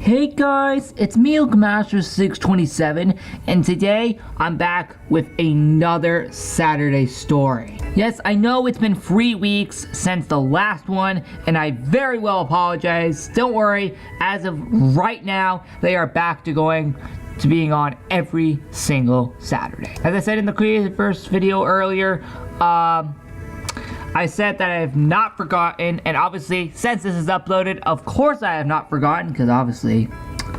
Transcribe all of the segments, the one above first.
Hey guys, it's me, Master627, and today I'm back with another Saturday story. Yes, I know it's been 3 weeks since the last one, and I very well apologize. Don't worry, as of right now, they are back to being on every single Saturday. As I said in the Creative First video earlier, I said that I have not forgotten, and obviously, since this is uploaded, of course I have not forgotten, because obviously,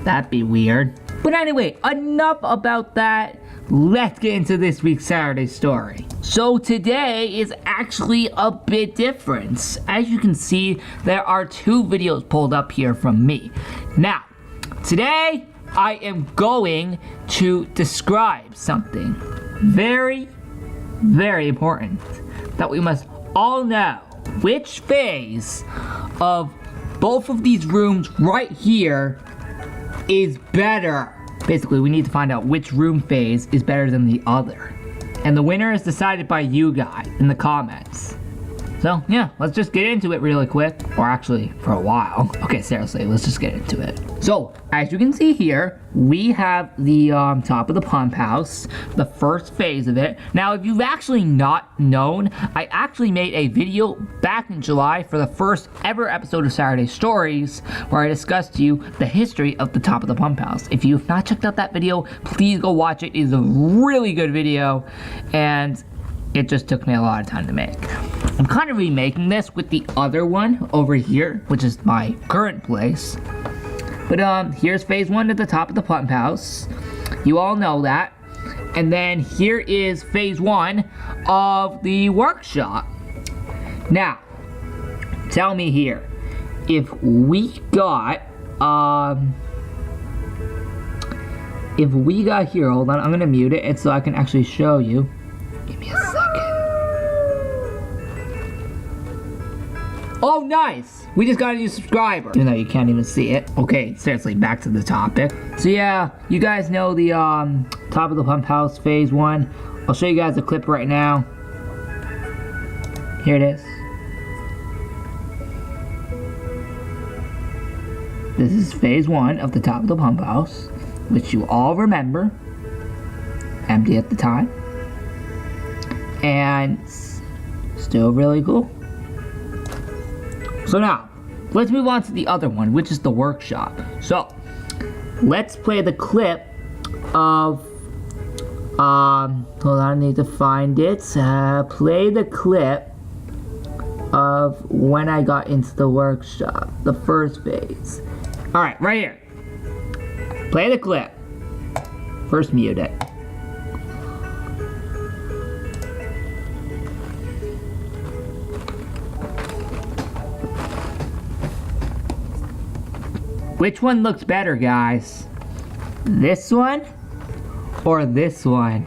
that'd be weird. But anyway, enough about that. Let's get into this week's Saturday story. So today is actually a bit different. As you can see, there are 2 videos pulled up here from me. Now, today, I am going to describe something very, very important that we must all know. Which phase of both of these rooms right here is better? Basically, we need to find out which room phase is better than the other. And the winner is decided by you guys in the comments. So, yeah, let's just get into it really quick. Or actually, for a while. Okay, seriously, let's just get into it. So, as you can see here, we have the top of the pump house, the first phase of it. Now, if you've actually not known, I actually made a video back in July for the first ever episode of Saturday Stories, where I discussed to you the history of the top of the pump house. If you have not checked out that video, please go watch it. It is a really good video, and it just took me a lot of time to make. I'm kind of remaking this with the other one over here, which is my current place. But here's phase 1 at the top of the pump house. You all know that. And then here is phase 1 of the workshop. Now, tell me here, if we got here, hold on, I'm gonna mute it and so I can actually show you. Give me a second. Oh, nice! We just got a new subscriber. Even though you can't even see it. Okay, seriously, back to the topic. So yeah, you guys know the top of the pump house phase 1. I'll show you guys a clip right now. Here it is. This is phase 1 of the top of the pump house, which you all remember. Empty at the time. And still really cool. So now, let's move on to the other one, which is the workshop. So, let's play the clip of, hold on, I need to find it. Play the clip of when I got into the workshop, the first phase. Alright, right here. Play the clip. First mute it. Which one looks better, guys? This one or this one?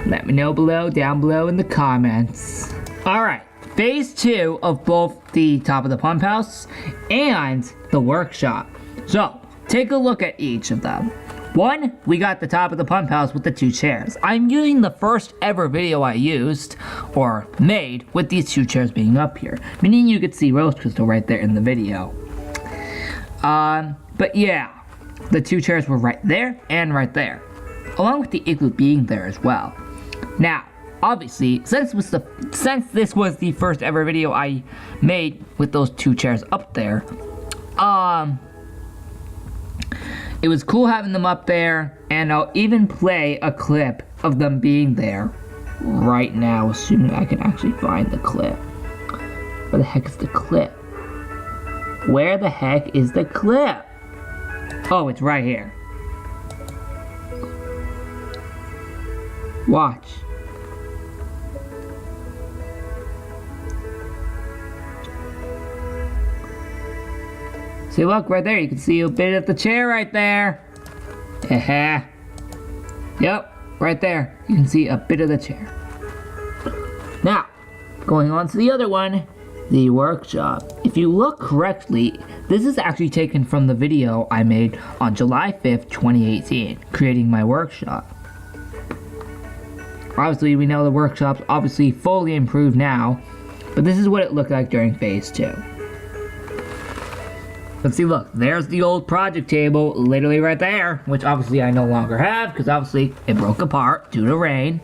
Let me know down below in the comments. Alright, phase 2 of both the top of the pump house and the workshop. So, take a look at each of them. 1, we got the top of the pump house with the 2 chairs. I'm using the first ever video I used, or made, with these 2 chairs being up here. Meaning you could see Rose Crystal right there in the video. But yeah, the 2 chairs were right there and right there, along with the igloo being there as well. Now, obviously, since this was the first ever video I made with those 2 chairs up there, it was cool having them up there, and I'll even play a clip of them being there right now, assuming I can actually find the clip. Where the heck is the clip? Where the heck is the clip? Oh, it's right here. Watch. See, look, right there. You can see a bit of the chair right there. Yep, right there. You can see a bit of the chair. Now, going on to the other one. The workshop. If you look correctly, this is actually taken from the video I made on July 5th, 2018, creating my workshop. Obviously, we know the workshop's obviously fully improved now, but this is what it looked like during phase 2. Let's see, look, there's the old project table, literally right there, which obviously I no longer have, because obviously it broke apart due to rain.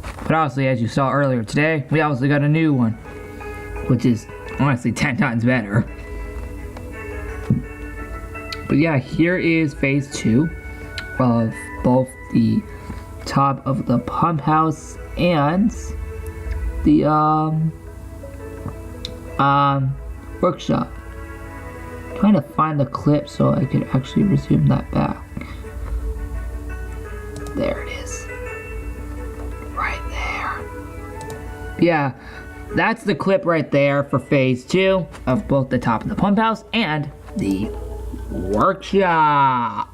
But obviously, as you saw earlier today, we obviously got a new one, which is honestly 10 times better. But yeah, here is phase 2 of both the top of the pump house and the workshop. I'm trying to find the clip so I could actually resume that back. There it is. Right there. Yeah, that's the clip right there for phase 2 of both the top of the pump house and the workshop.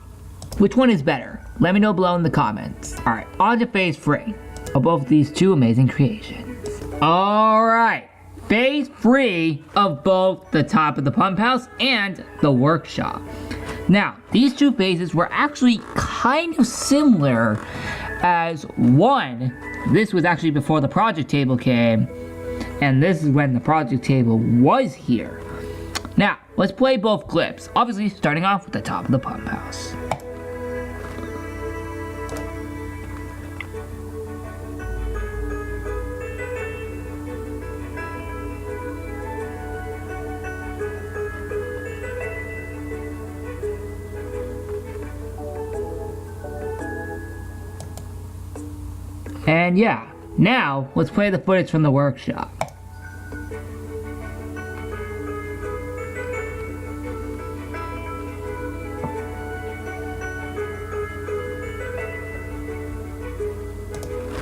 Which one is better? Let me know below in the comments. Alright, on to phase 3 of both these two amazing creations. Alright, phase 3 of both the top of the pump house and the workshop. Now, these two phases were actually kind of similar, as one, this was actually before the project table came, and this is when the project table was here. Now, let's play both clips, obviously starting off with the top of the pump house. And yeah, now let's play the footage from the workshop.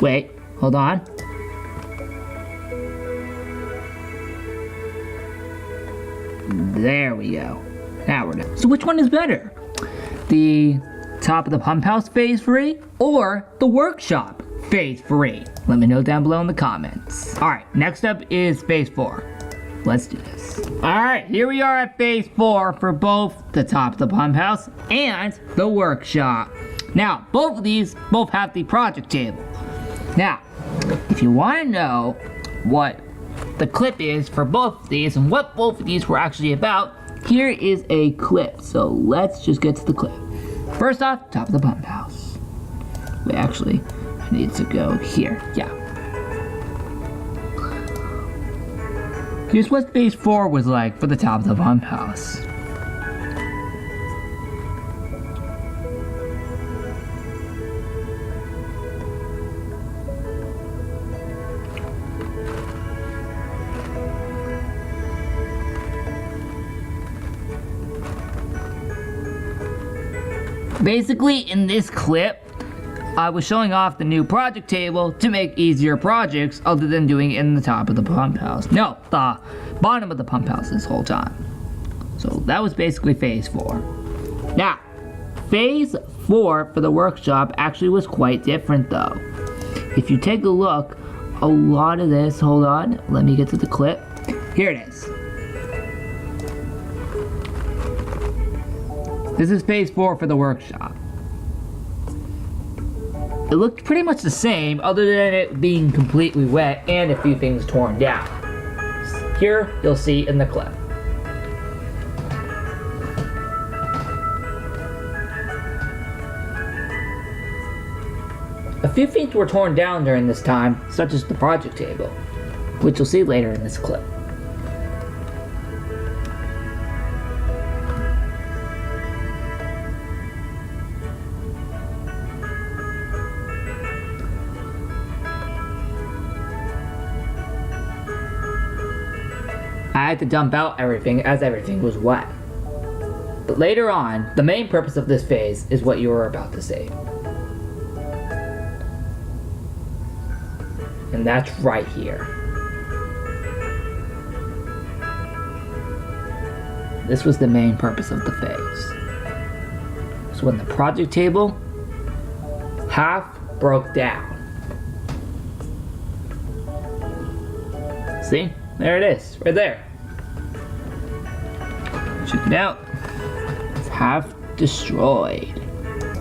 Wait, hold on. There we go. Now we're done. So which one is better? The top of the pump house phase 3 or the workshop phase 3? Let me know down below in the comments. Alright, next up is phase 4. Let's do this. Alright, here we are at phase 4 for both the top of the pump house and the workshop. Now, both of these both have the project table. Now, if you want to know what the clip is for both of these and what both of these were actually about, here is a clip. So let's just get to the clip. First off, top of the pump house. Wait, actually, I need to go here. Yeah. Here's what phase 4 was like for the top of the pump house. Basically, in this clip, I was showing off the new project table to make easier projects other than doing it in the top of the pump house. No, the bottom of the pump house this whole time. So that was basically phase 4. Now, phase 4 for the workshop actually was quite different though. If you take a look, a lot of this, hold on, let me get to the clip. Here it is. This is phase 4 for the workshop. It looked pretty much the same other than it being completely wet and a few things torn down. Here, you'll see in the clip. A few things were torn down during this time, such as the project table, which you'll see later in this clip. I had to dump out everything as everything was wet. But later on, the main purpose of this phase is what you are about to see. And that's right here. This was the main purpose of the phase. So when the project table half broke down. See? There it is, right there. Check it out. It's half destroyed.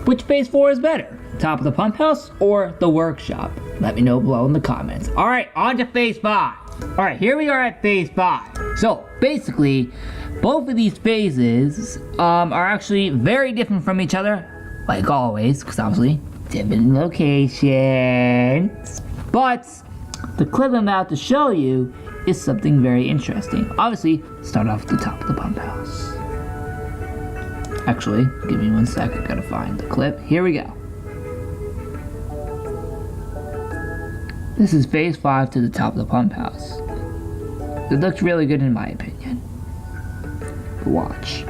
Which phase 4 is better? Top of the pump house or the workshop? Let me know below in the comments. Alright, on to phase 5. Alright, here we are at phase 5. So basically, both of these phases are actually very different from each other, like always, because obviously different locations. But the clip I'm about to show you is something very interesting. Obviously, start off at the top of the pump house. Actually, give me 1 second, gotta find the clip. Here we go. This is phase 5 to the top of the pump house. It looks really good in my opinion. Watch.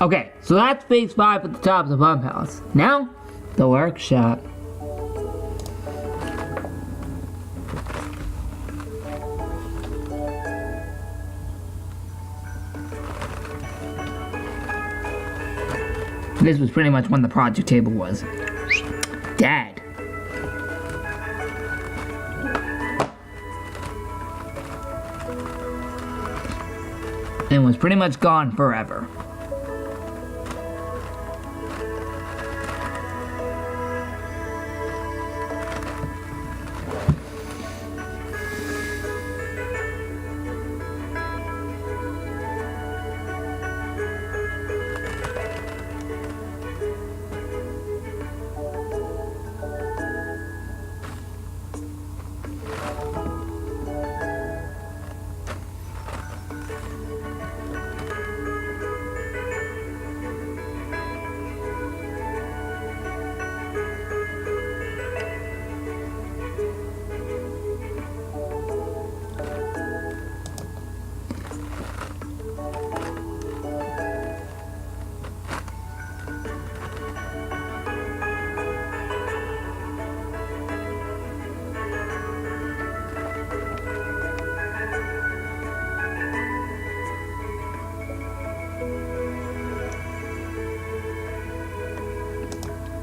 Okay, so that's phase 5 at the top of the pump house. Now, the workshop. This was pretty much when the project table was dead. And was pretty much gone forever.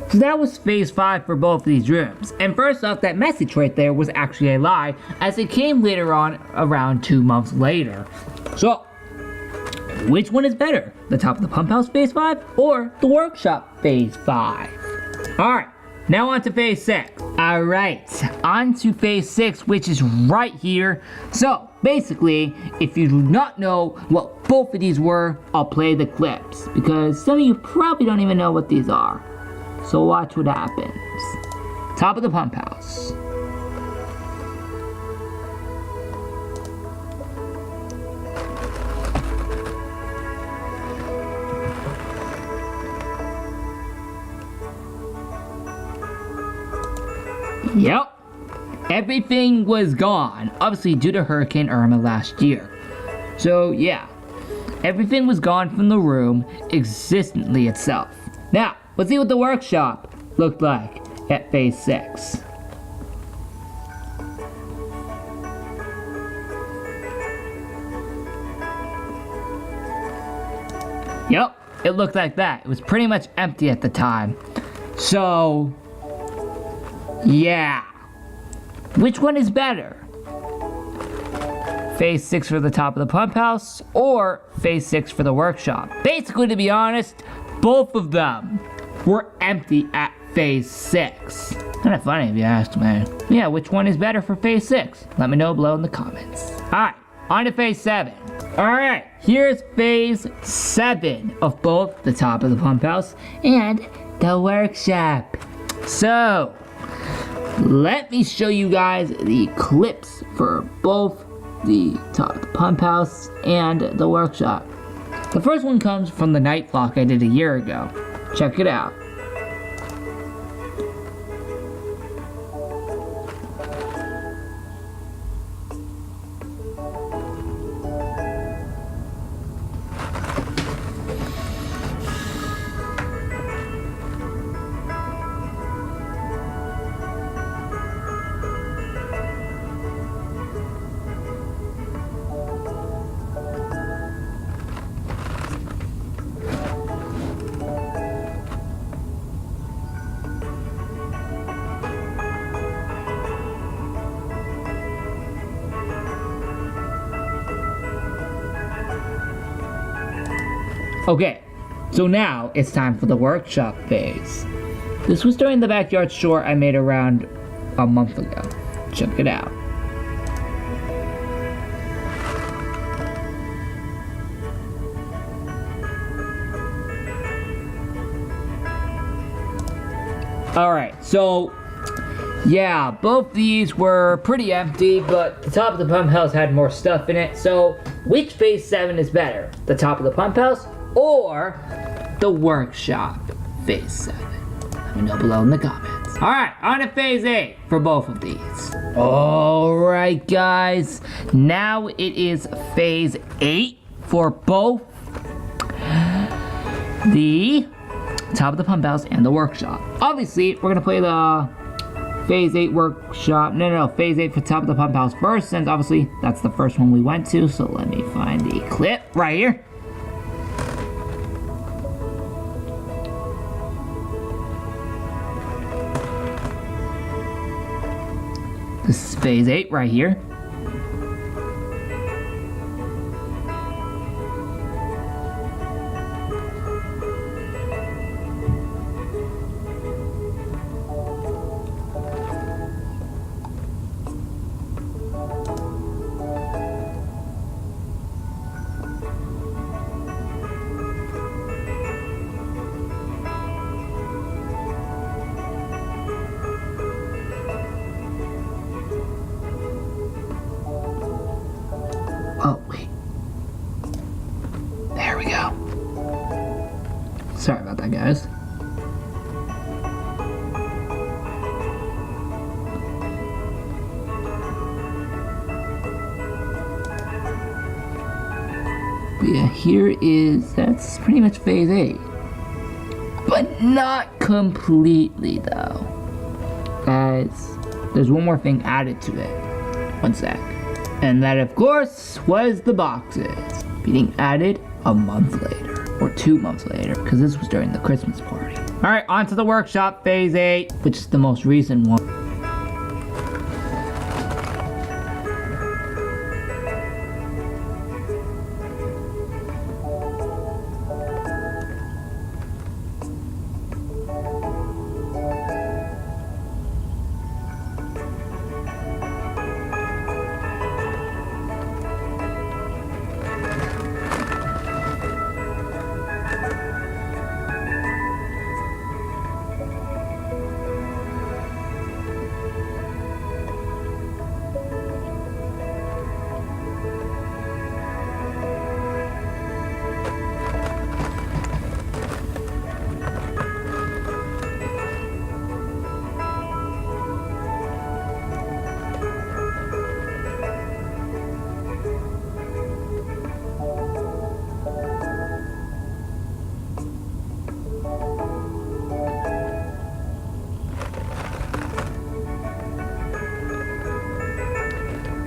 So that was phase 5 for both of these rooms. And first off, that message right there was actually a lie, as it came later on, around 2 months later. So, which one is better? The top of the pump house phase 5 or the workshop phase 5? Alright, now on to phase 6. Alright, on to phase 6, which is right here. So, basically, if you do not know what both of these were, I'll play the clips, because some of you probably don't even know what these are. So watch what happens. Top of the pump house. Yep. Everything was gone, obviously due to Hurricane Irma last year. So yeah, everything was gone from the room existently itself. Now, let's see what the workshop looked like at phase 6. Yep, it looked like that. It was pretty much empty at the time. So, yeah. Which one is better? Phase 6 for the top of the pump house or phase 6 for the workshop? Basically, to be honest, both of them were empty at phase 6. Kinda funny if you asked me. Yeah, which one is better for phase 6? Let me know below in the comments. Alright, on to phase 7. Alright, here's phase 7 of both the top of the pump house and the workshop. So, let me show you guys the clips for both the top of the pump house and the workshop. The first one comes from the night vlog I did a year ago. Check it out. Okay, so now it's time for the workshop phase. This was during the backyard short I made around a month ago. Check it out. Alright, so yeah, both these were pretty empty, but the top of the pump house had more stuff in it. So which phase 7 is better? The top of the pump house or the workshop phase 7? Let me know below in the comments. Alright, on to phase 8 for both of these. Alright guys, now it is phase 8 for both the top of the pump house and the workshop. Obviously, we're gonna play the phase 8 workshop. No, phase 8 for top of the pump house first, since obviously that's the first one we went to. So let me find the clip right here. This is phase 8 right here. Oh, wait. There we go. Sorry about that, guys. But yeah, that's pretty much phase 8. But not completely, though. Guys, there's one more thing added to it. One sec. And that, of course, was the boxes being added a month later, or 2 months later, because this was during the Christmas party. All right, on to the workshop phase 8, which is the most recent one.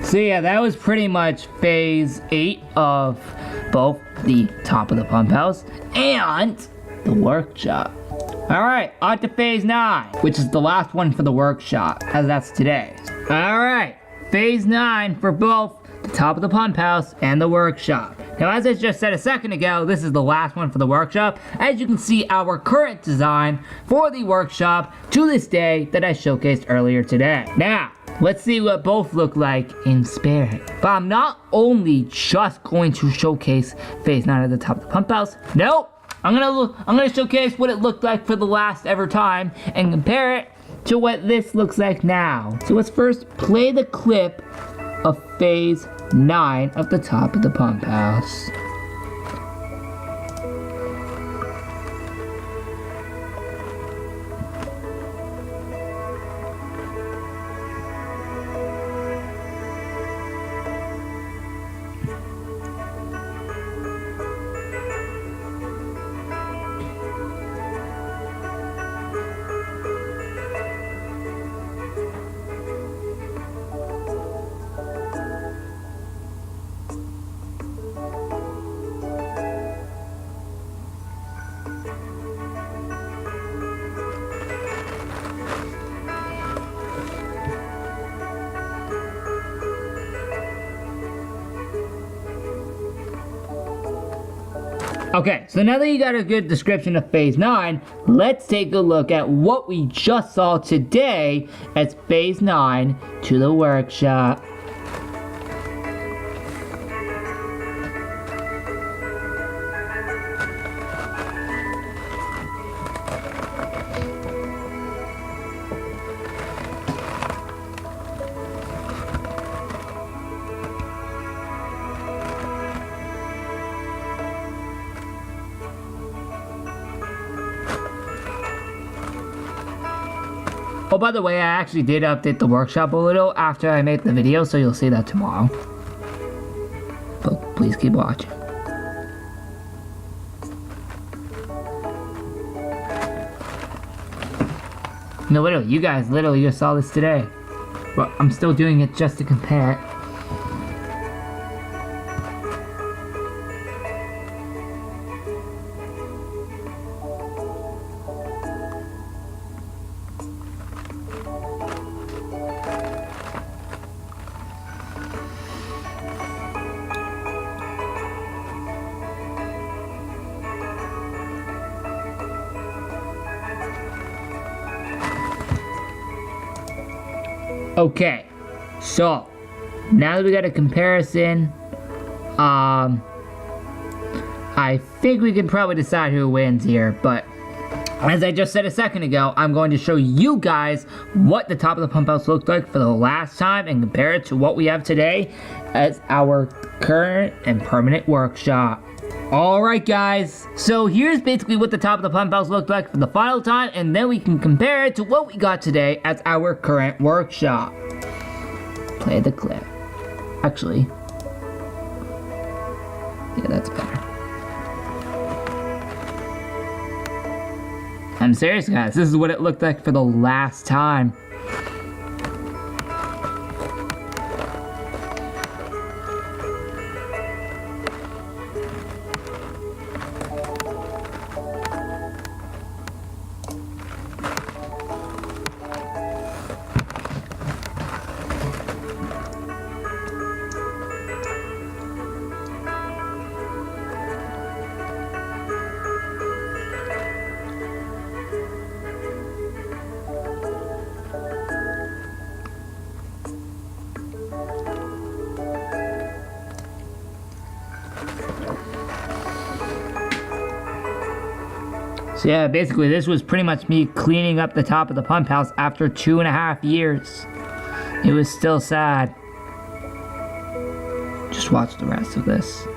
So yeah, that was pretty much phase 8 of both the top of the pump house and the workshop. Alright, on to phase 9, which is the last one for the workshop, as that's today. Alright, phase 9 for both the top of the pump house and the workshop. Now, as I just said a second ago, this is the last one for the workshop. As you can see, our current design for the workshop to this day that I showcased earlier today. Now, let's see what both look like in spirit. But I'm not only just going to showcase phase 9 at the top of the pump house. Nope, I'm gonna showcase what it looked like for the last ever time and compare it to what this looks like now. So let's first play the clip of phase 9 of the top of the pump house. Okay, so now that you got a good description of Phase 9, let's take a look at what we just saw today as Phase 9 to the workshop. Oh, by the way, I actually did update the workshop a little after I made the video, so you'll see that tomorrow. But please keep watching. No, literally, you guys literally just saw this today. But I'm still doing it just to compare it. Okay, so now that we got a comparison, I think we can probably decide who wins here, but as I just said a second ago, I'm going to show you guys what the top of the pump house looked like for the last time and compare it to what we have today as our current and permanent workshop. Alright guys, so here's basically what the top of the pump house looked like for the final time, and then we can compare it to what we got today as our current workshop. Play the clip. Actually, yeah, that's better. I'm serious guys, this is what it looked like for the last time. So yeah, basically this was pretty much me cleaning up the top of the pump house after 2.5 years. It was still sad. Just watch the rest of this.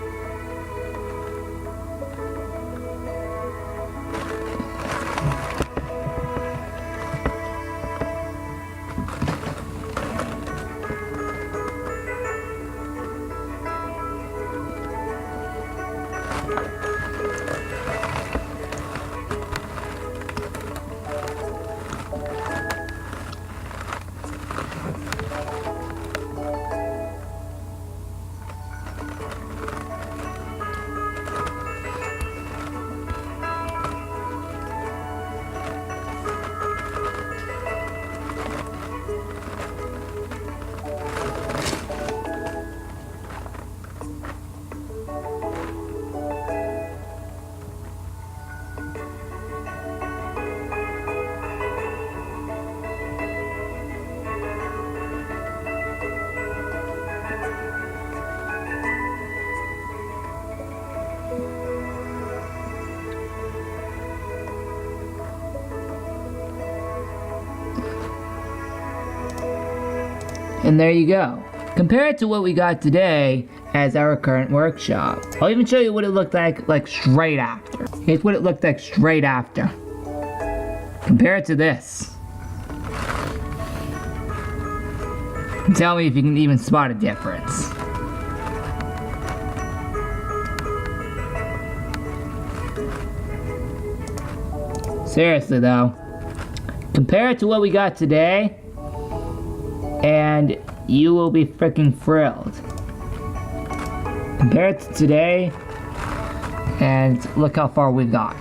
And there you go. Compare it to what we got today as our current workshop. I'll even show you what it looked like straight after. Here's what it looked like straight after. Compare it to this. And tell me if you can even spot a difference. Seriously though, compare it to what we got today, and you will be freaking thrilled. Compare it to today, and look how far we've got.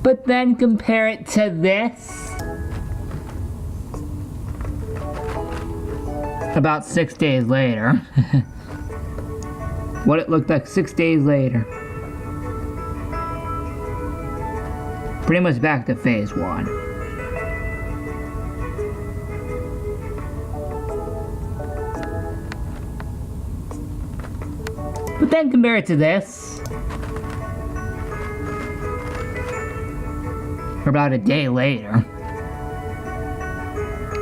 But then compare it to this. About 6 days later. What it looked like 6 days later. Pretty much back to phase 1. But then compare it to this. About a day later.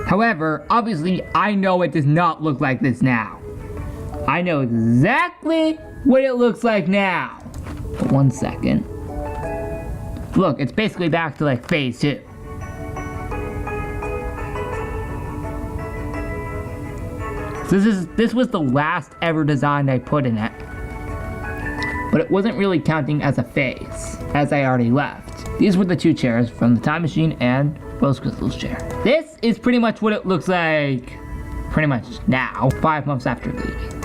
However, obviously, I know it does not look like this now. I know exactly what it looks like now. But 1 second. Look, it's basically back to like phase 2. So this was the last ever design I put in it. But it wasn't really counting as a phase, as I already left. These were the 2 chairs from the Time Machine and Rose Crystal's chair. This is pretty much what it looks like pretty much now, 5 months after leaving.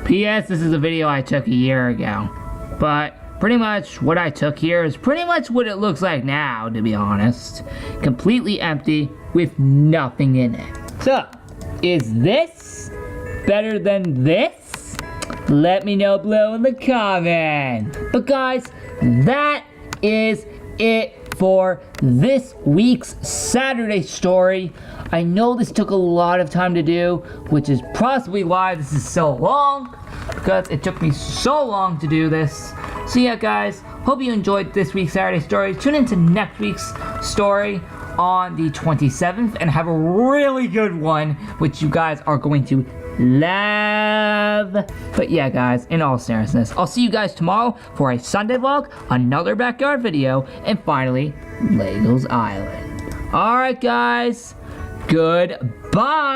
P.S. This is a video I took a year ago. But pretty much what I took here is pretty much what it looks like now, to be honest. Completely empty with nothing in it. So, is this better than this? Let me know below in the comments. But guys, that is it for this week's Saturday story. I know this took a lot of time to do, which is possibly why this is so long, because it took me so long to do this. So yeah guys, hope you enjoyed this week's Saturday story. Tune into next week's story on the 27th and have a really good one, which you guys are going to love. But yeah guys, in all seriousness, I'll see you guys tomorrow for a Sunday vlog, another backyard video, and finally, Legos Island. Alright guys, goodbye!